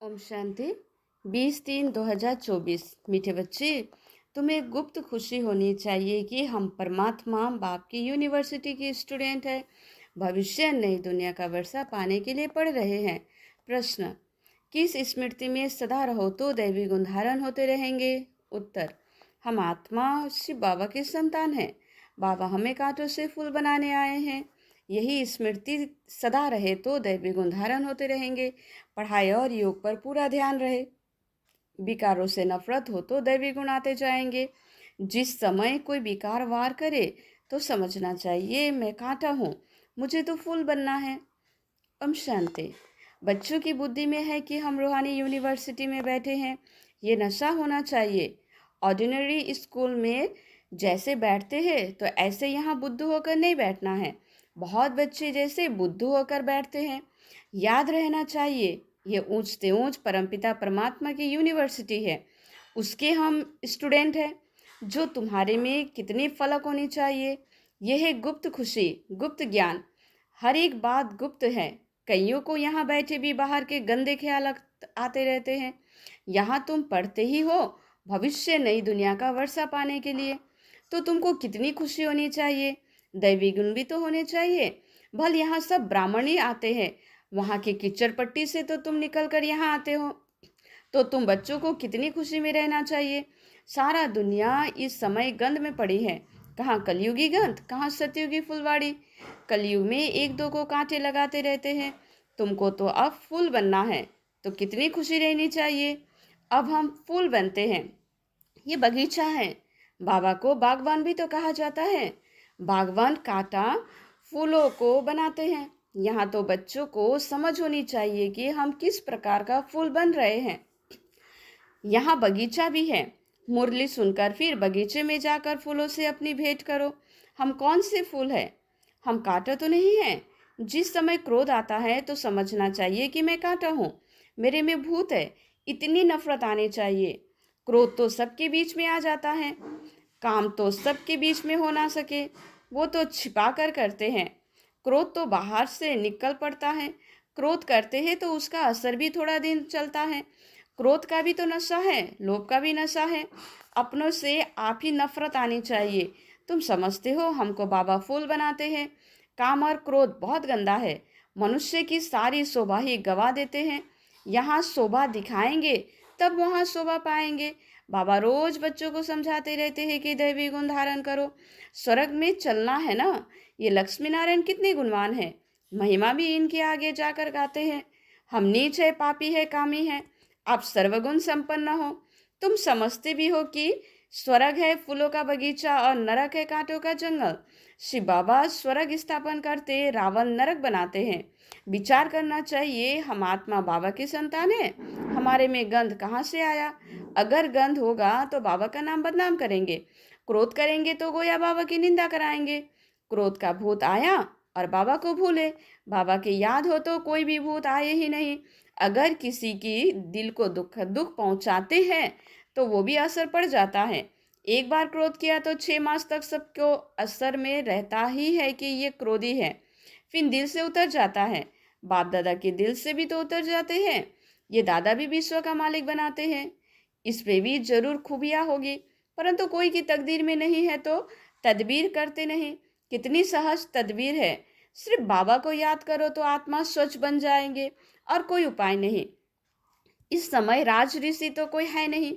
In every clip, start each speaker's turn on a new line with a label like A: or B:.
A: ओम शांति 20-3-2024। मीठे बच्चे, तुम्हें गुप्त खुशी होनी चाहिए कि हम परमात्मा बाप की यूनिवर्सिटी की स्टूडेंट है। भविष्य नई दुनिया का वर्षा पाने के लिए पढ़ रहे हैं। प्रश्न, किस स्मृति में सदा रहो तो दैवी गुण धारण होते रहेंगे? उत्तर, हम आत्मा शिव बाबा के संतान हैं। बाबा हमें कांटों से फूल बनाने आए हैं। यही स्मृति सदा रहे तो दैवी गुण धारण होते रहेंगे। पढ़ाई और योग पर पूरा ध्यान रहे। विकारों से नफरत हो तो दैवी गुण आते जाएंगे। जिस समय कोई विकार वार करे तो समझना चाहिए मैं कांटा हूँ, मुझे तो फूल बनना है। ओम शांति। बच्चों की बुद्धि में है कि हम रूहानी यूनिवर्सिटी में बैठे हैं। ये नशा होना चाहिए। ऑर्डिनरी स्कूल में जैसे बैठते हैं तो ऐसे यहाँ बुद्धू होकर नहीं बैठना है। बहुत बच्चे जैसे बुद्धू होकर बैठते हैं। याद रहना चाहिए ये ऊंच से ऊंच परमपिता परमात्मा की यूनिवर्सिटी है, उसके हम स्टूडेंट हैं। जो तुम्हारे में कितनी फलक होनी चाहिए। यह है गुप्त खुशी, गुप्त ज्ञान। हर एक बात गुप्त है। कईयों को यहाँ बैठे भी बाहर के गंदे ख्याल आते रहते हैं। यहाँ तुम पढ़ते ही हो भविष्य नई दुनिया का वर्षा पाने के लिए, तो तुमको कितनी खुशी होनी चाहिए। दैवी गुण भी तो होने चाहिए। भल यहाँ सब ब्राह्मण ही आते हैं, वहाँ की कीचड़ पट्टी से तो तुम निकल कर यहाँ आते हो, तो तुम बच्चों को कितनी खुशी में रहना चाहिए। सारा दुनिया इस समय गंध में पड़ी है। कहाँ कलयुगी गंध, कहाँ सतयुगी फुलवाड़ी। कलयुग में एक दो को कांटे लगाते रहते हैं। तुमको तो अब फूल बनना है, तो कितनी खुशी रहनी चाहिए। अब हम फूल बनते हैं। ये बगीचा है। बाबा को बागवान भी तो कहा जाता है। बागवान कांटा फूलों को बनाते हैं। यहाँ तो बच्चों को समझ होनी चाहिए कि हम किस प्रकार का फूल बन रहे हैं। यहाँ बगीचा भी है। मुरली सुनकर फिर बगीचे में जाकर फूलों से अपनी भेंट करो। हम कौन से फूल है? हम कांटा तो नहीं है। जिस समय क्रोध आता है तो समझना चाहिए कि मैं कांटा हूँ, मेरे में भूत है। इतनी नफरत आनी चाहिए। क्रोध तो सबके बीच में आ जाता है। काम तो सबके बीच में हो ना सके, वो तो छिपा कर करते हैं। क्रोध तो बाहर से निकल पड़ता है। क्रोध करते हैं तो उसका असर भी थोड़ा दिन चलता है। क्रोध का भी तो नशा है, लोभ का भी नशा है। अपनों से आप ही नफरत आनी चाहिए। तुम समझते हो हमको बाबा फूल बनाते हैं। काम और क्रोध बहुत गंदा है। मनुष्य की सारी शोभा ही गवा देते हैं। यहाँ शोभा दिखाएंगे तब वहाँ शोभा पाएंगे। बाबा रोज बच्चों को समझाते रहते हैं कि दैवी गुण धारण करो, स्वर्ग में चलना है ना। ये लक्ष्मी नारायण कितने गुणवान है, महिमा भी इनके आगे जाकर गाते हैं। हम नीच है, पापी है, कामी है, आप सर्वगुण संपन्न हो। तुम समझते भी हो कि स्वर्ग है फूलों का बगीचा और नरक है कांटों का जंगल। शिव बाबा स्वर्ग स्थापन करते, रावण नरक बनाते हैं। विचार करना चाहिए, हम आत्मा बाबा की संतान है। हमारे में गंध कहाँ से आया? अगर गंध होगा तो बाबा का नाम बदनाम करेंगे। क्रोध करेंगे तो गोया बाबा की निंदा कराएंगे। क्रोध का भूत आया और बाबा को भूले। बाबा की याद हो तो कोई भी भूत आए ही नहीं। अगर किसी की दिल को दुख पहुंचाते हैं तो वो भी असर पड़ जाता है। एक बार क्रोध किया तो 6 मास तक सबको असर में रहता ही है कि ये क्रोधी है। फिर दिल से उतर जाता है। बाप दादा के दिल से भी तो उतर जाते हैं। ये दादा भी विश्व का मालिक बनाते हैं। इस पे भी जरूर खूबियाँ होगी, परंतु कोई की तकदीर में नहीं है तो तदबीर करते नहीं। कितनी सहज तदबीर है। सिर्फ बाबा को याद करो तो आत्मा स्वच्छ बन जाएंगे, और कोई उपाय नहीं। इस समय राज ऋषि तो कोई है नहीं।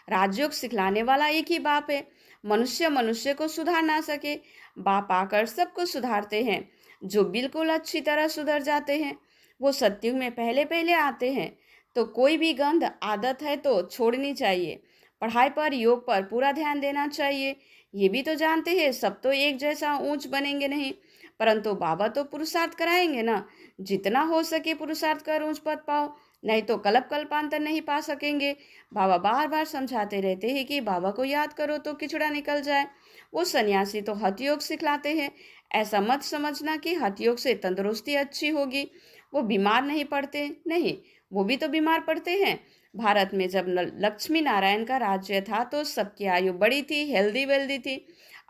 A: राजयोग सिखलाने वाला एक ही बाप है। मनुष्य मनुष्य को सुधार ना सके, बाप आकर सबको सुधारते हैं। जो बिल्कुल अच्छी तरह सुधर जाते हैं वो सत्युग में पहले पहले आते हैं। तो कोई भी गंध आदत है तो छोड़नी चाहिए। पढ़ाई पर योग पर पूरा ध्यान देना चाहिए। ये भी तो जानते हैं सब तो एक जैसा ऊंच बनेंगे नहीं, परंतु बाबा तो पुरुषार्थ कराएंगे ना। जितना हो सके पुरुषार्थ कर ऊंच पद पाओ, नहीं तो कल्प कल्पांतर नहीं पा सकेंगे। बाबा बार बार समझाते रहते हैं कि बाबा को याद करो तो किचड़ा निकल जाए। वो सन्यासी तो हठ योग सिखलाते हैं। ऐसा मत समझना कि हठ योग से तंदुरुस्ती अच्छी होगी। वो बीमार नहीं पड़ते, नहीं, वो भी तो बीमार पड़ते हैं। भारत में जब लक्ष्मी नारायण का राज्य था तो सबकी आयु बड़ी थी, हेल्दी वेल्दी थी।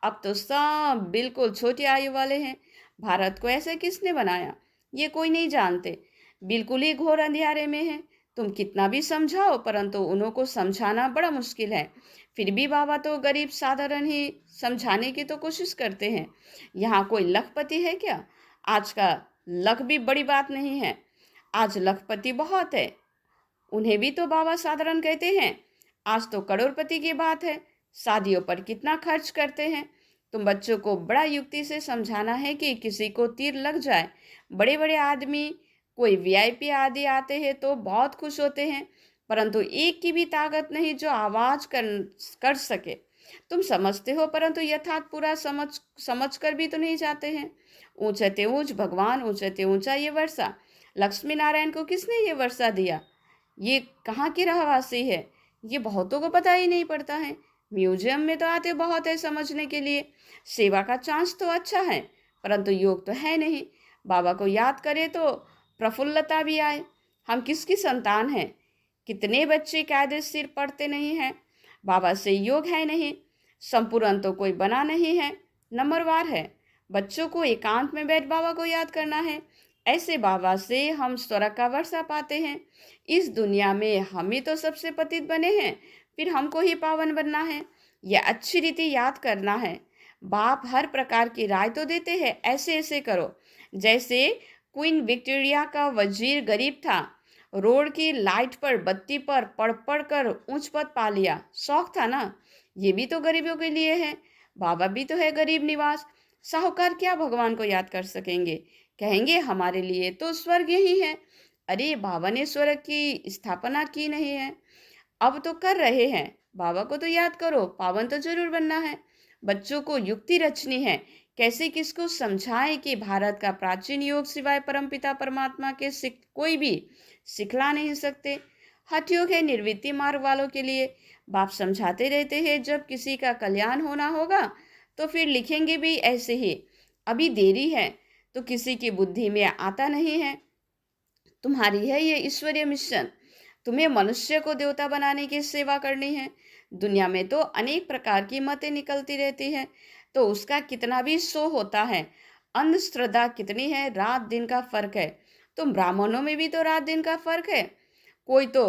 A: अब तो सब बिल्कुल छोटी आयु वाले हैं। भारत को ऐसे किसने बनाया ये कोई नहीं जानते। बिल्कुल ही घोर अंधियारे में है। तुम कितना भी समझाओ परंतु उन्हों को समझाना बड़ा मुश्किल है। फिर भी बाबा तो गरीब साधारण ही समझाने की तो कोशिश करते हैं। यहाँ कोई लखपति है क्या? आज का लख भी बड़ी बात नहीं है। आज लखपति बहुत है, उन्हें भी तो बाबा साधारण कहते हैं। आज तो करोड़पति की बात है। शादियों पर कितना खर्च करते हैं। तुम बच्चों को बड़ा युक्ति से समझाना है कि किसी को तीर लग जाए। बड़े बड़े आदमी, कोई वीआईपी आदि आते हैं तो बहुत खुश होते हैं, परंतु एक की भी ताकत नहीं जो आवाज कर सके। तुम समझते हो परंतु यथार्थ पूरा समझ कर भी तो नहीं जाते हैं। ऊंचते ऊंच भगवान, ऊंचते ऊंचा ये वर्षा। लक्ष्मी नारायण को किसने ये वर्षा दिया? ये कहाँ की रहवासी है? ये बहुतों को पता ही नहीं पड़ता है। म्यूजियम में तो आते बहुत है समझने के लिए। सेवा का चांस तो अच्छा है, परंतु योग तो है नहीं। बाबा को याद करे तो प्रफुल्लता भी आए। हम किसकी संतान हैं? कितने बच्चे कायदे सिर पढ़ते नहीं हैं। बाबा से योग है नहीं। संपूर्ण तो कोई बना नहीं है, नंबरवार है। बच्चों को एकांत में बैठ बाबा को याद करना है। ऐसे बाबा से हम स्वर्ग का वर्षा पाते हैं। इस दुनिया में हम ही तो सबसे पतित बने हैं, फिर हमको ही पावन बनना है। यह अच्छी रीति याद करना है। बाप हर प्रकार की राय तो देते हैं, ऐसे ऐसे करो। जैसे क्वीन विक्टोरिया का वजीर गरीब था, रोड की लाइट पर बत्ती पर पढ़ पढ़ कर ऊंच पद पा लिया। शौक था ना। ये भी तो गरीबों के लिए है। बाबा भी तो है गरीब निवास। साहूकार क्या भगवान को याद कर सकेंगे? कहेंगे हमारे लिए तो स्वर्ग यही है। अरे बाबा ने स्वर्ग की स्थापना की नहीं है, अब तो कर रहे हैं। बाबा को तो याद करो, पावन तो जरूर बनना है। बच्चों को युक्ति रचनी है। कैसे किसको समझाएं कि भारत का प्राचीन योग सिवाय परमपिता परमात्मा के कोई भी सिखला नहीं सकते। हठ योग है निर्वृत्ति मार्ग वालों के लिए। बाप समझाते रहते हैं जब किसी का कल्याण होना होगा तो फिर लिखेंगे भी ऐसे ही। अभी देरी है तो किसी की बुद्धि में आता नहीं है। तुम्हारी है ये ईश्वरीय मिशन। तुम्हें मनुष्य को देवता बनाने की सेवा करनी है। दुनिया में तो अनेक प्रकार की मतें निकलती रहती है, तो उसका कितना भी शो होता है। अंधश्रद्धा कितनी है, रात दिन का फर्क है। तुम ब्राह्मणों में भी तो रात दिन का फर्क है। कोई तो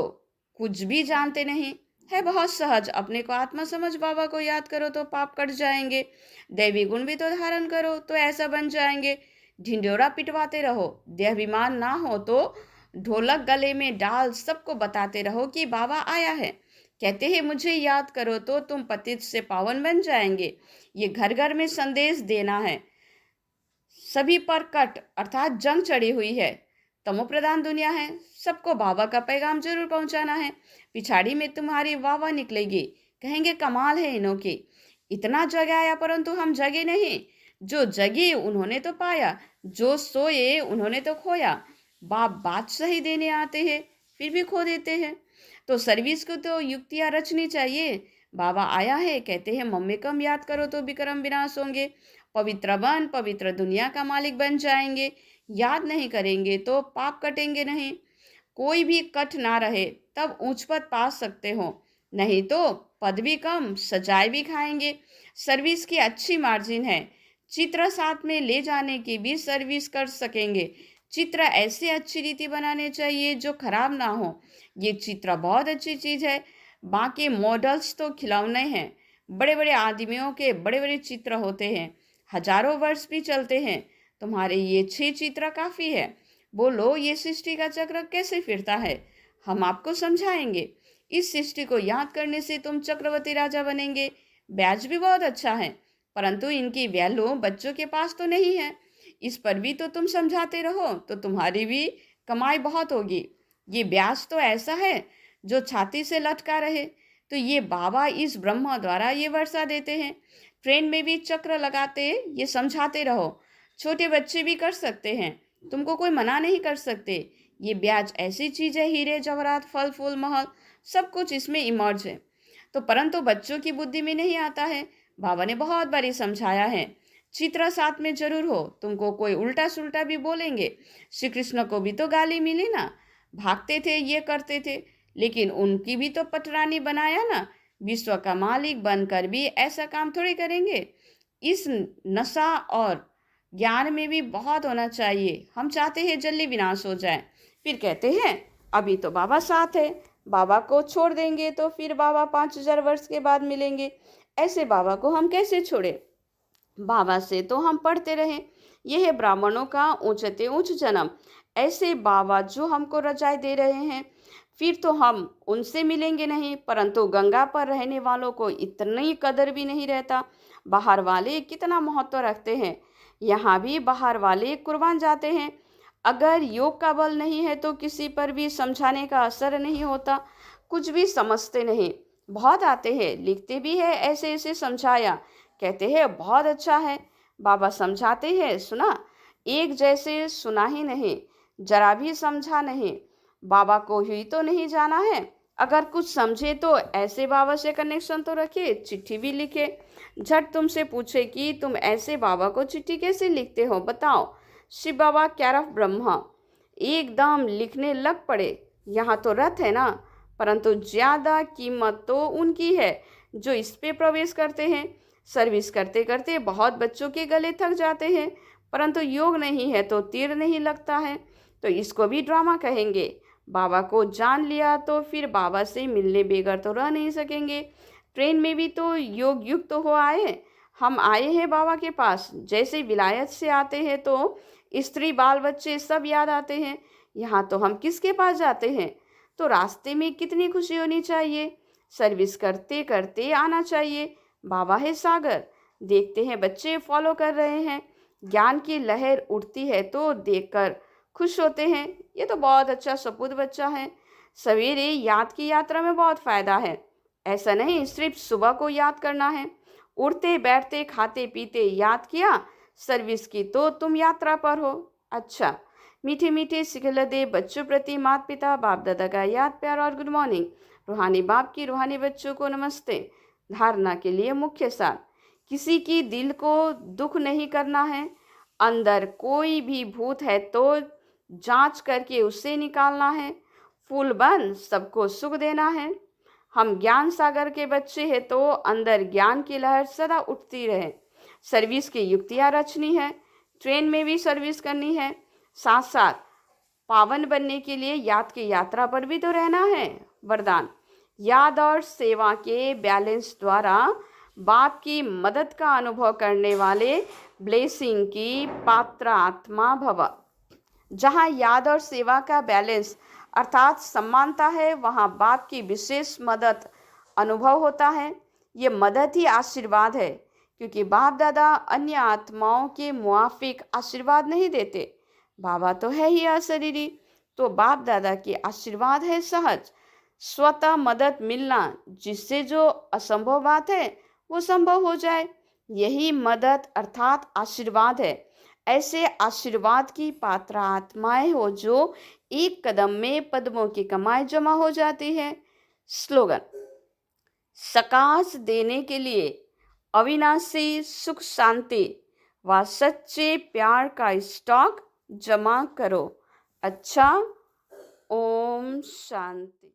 A: कुछ भी जानते नहीं है, बहुत सहज। अपने को आत्मा समझ बाबा को याद करो तो पाप कट जाएंगे। दैवी गुण भी तो धारण करो तो ऐसा बन जाएंगे। ढिंडोरा पिटवाते रहो, देहाभिमान ना हो तो ढोलक गले में डाल सबको बताते रहो कि बाबा आया है। कहते हैं मुझे याद करो तो तुम पतित से पावन बन जाएंगे। ये घर घर में संदेश देना है। सभी पर कट अर्थात जंग चढ़ी हुई है। तमो प्रधान दुनिया है, सबको बाबा का पैगाम जरूर पहुंचाना है। पिछाड़ी में तुम्हारी वाह वाह निकलेगी, कहेंगे कमाल है इन्हों की। इतना जगाया परंतु हम जगे नहीं। जो जगे उन्होंने तो पाया, जो सोए उन्होंने तो खोया। बाप बात सही देने आते हैं फिर भी खो देते हैं। तो सर्विस को तो युक्तियां रचनी चाहिए। बाबा आया है, कहते हैं मम्मी कम याद करो तो विक्रम विनाश होंगे। पवित्र बन, पवित्र दुनिया का मालिक बन जाएंगे। याद नहीं करेंगे तो पाप कटेंगे नहीं। कोई भी कट ना रहे तब ऊंच पद पा सकते हो, नहीं तो पद भी कम, सजाए भी खाएंगे। सर्विस की अच्छी मार्जिन है। चित्र साथ में ले जाने की भी सर्विस कर सकेंगे। चित्र ऐसे अच्छी रीति बनाने चाहिए जो खराब ना हो। ये चित्र बहुत अच्छी चीज़ है। बाकी मॉडल्स तो खिलौने हैं। बड़े बड़े आदमियों के बड़े बड़े चित्र होते हैं, हजारों वर्ष भी चलते हैं। तुम्हारे ये 6 चित्र काफ़ी है। बोलो ये सृष्टि का चक्र कैसे फिरता है, हम आपको समझाएंगे। इस सृष्टि को याद करने से तुम चक्रवर्ती राजा बनेंगे। ब्याज भी बहुत अच्छा है, परंतु इनकी वैल्यू बच्चों के पास तो नहीं है। इस पर भी तो तुम समझाते रहो तो तुम्हारी भी कमाई बहुत होगी। ये ब्याज तो ऐसा है जो छाती से लटका रहे। तो ये बाबा इस ब्रह्मा द्वारा ये वर्षा देते हैं। ट्रेन में भी चक्र लगाते ये समझाते रहो। छोटे बच्चे भी कर सकते हैं, तुमको कोई मना नहीं कर सकते। ये ब्याज ऐसी चीज़ है, हीरे जवाहरात फल फूल महल सब कुछ इसमें इमर्ज है। तो परंतु बच्चों की बुद्धि में नहीं आता है। बाबा ने बहुत बारी समझाया है। चित्र साथ में जरूर हो। तुमको कोई उल्टा सुल्टा भी बोलेंगे। श्री कृष्ण को भी तो गाली मिली ना, भागते थे ये करते थे, लेकिन उनकी भी तो पटरानी बनाया ना। विश्व का मालिक बनकर भी ऐसा काम थोड़ी करेंगे। इस नशा और ज्ञान में भी बहुत होना चाहिए। हम चाहते हैं जल्दी विनाश हो जाए, फिर कहते हैं अभी तो बाबा साथ है, बाबा को छोड़ देंगे तो फिर बाबा 5000 वर्ष के बाद मिलेंगे। ऐसे बाबा को हम कैसे छोड़े? बाबा से तो हम पढ़ते रहे, यह है ब्राह्मणों का ऊंचते ऊंच जन्म। ऐसे बाबा जो हमको रजाई दे रहे हैं, फिर तो हम उनसे मिलेंगे नहीं। परंतु गंगा पर रहने वालों को इतनी कदर भी नहीं रहता। बाहर वाले कितना महत्व रखते हैं, यहाँ भी बाहर वाले कुर्बान जाते हैं। अगर योग का बल नहीं है तो किसी पर भी समझाने का असर नहीं होता, कुछ भी समझते नहीं। बहुत आते हैं, लिखते भी है ऐसे ऐसे समझाया, कहते हैं बहुत अच्छा है। बाबा समझाते हैं, सुना? एक जैसे सुना ही नहीं, जरा भी समझा नहीं। बाबा को ही तो नहीं जाना है। अगर कुछ समझे तो ऐसे बाबा से कनेक्शन तो रखे, चिट्ठी भी लिखे। झट तुमसे पूछे कि तुम ऐसे बाबा को चिट्ठी कैसे लिखते हो, बताओ। शिव बाबा केयर ऑफ ब्रह्मा एकदम लिखने लग पड़े। यहाँ तो रथ है ना, परंतु ज़्यादा कीमत तो उनकी है जो इस पे प्रवेश करते हैं। सर्विस करते करते बहुत बच्चों के गले थक जाते हैं, परंतु योग नहीं है तो तीर नहीं लगता है। तो इसको भी ड्रामा कहेंगे। बाबा को जान लिया तो फिर बाबा से मिलने बगैर तो रह नहीं सकेंगे। ट्रेन में भी तो योग युक्त तो हो आए। हम आए हैं बाबा के पास, जैसे विलायत से आते हैं तो स्त्री बाल बच्चे सब याद आते हैं। यहाँ तो हम किसके पास जाते हैं? तो रास्ते में कितनी खुशी होनी चाहिए, सर्विस करते करते आना चाहिए। बाबा है सागर, देखते हैं बच्चे फॉलो कर रहे हैं, ज्ञान की लहर उठती है तो देखकर खुश होते हैं। ये तो बहुत अच्छा सपूत बच्चा है। सवेरे याद की यात्रा में बहुत फ़ायदा है। ऐसा नहीं सिर्फ सुबह को याद करना है, उठते बैठते खाते पीते याद किया, सर्विस की तो तुम यात्रा पर हो। अच्छा, मीठे मीठे सिखलदे बच्चों प्रति माता पिता बाप दादा का याद प्यार और गुड मॉर्निंग। रूहानी बाप की रूहानी बच्चों को नमस्ते। धारणा के लिए मुख्य सार, किसी की दिल को दुख नहीं करना है। अंदर कोई भी भूत है तो जांच करके उससे निकालना है। फूल बन सबको सुख देना है। हम ज्ञान सागर के बच्चे हैं तो अंदर ज्ञान की लहर सदा उठती रहे। सर्विस की युक्तियाँ रचनी है, ट्रेन में भी सर्विस करनी है, साथ साथ पावन बनने के लिए याद की यात्रा पर भी तो रहना है। वरदान, याद और सेवा के बैलेंस द्वारा बाप की मदद का अनुभव करने वाले ब्लेसिंग की पात्र आत्मा भव। जहाँ याद और सेवा का बैलेंस अर्थात समानता है, वहाँ बाप की विशेष मदद अनुभव होता है। ये मदद ही आशीर्वाद है, क्योंकि बाप दादा अन्य आत्माओं के मुआफिक आशीर्वाद नहीं देते। बाबा तो है ही अशरीरी, तो बाप दादा के आशीर्वाद है सहज स्वतः मदद मिलना, जिससे जो असंभव बात है वो संभव हो जाए। यही मदद अर्थात आशीर्वाद है। ऐसे आशीर्वाद की पात्र आत्माएं हो जो एक कदम में पद्मों की कमाई जमा हो जाती है। स्लोगन, सकाश देने के लिए अविनाशी सुख शांति व सच्चे प्यार का स्टॉक जमा करो। अच्छा, ओम शांति।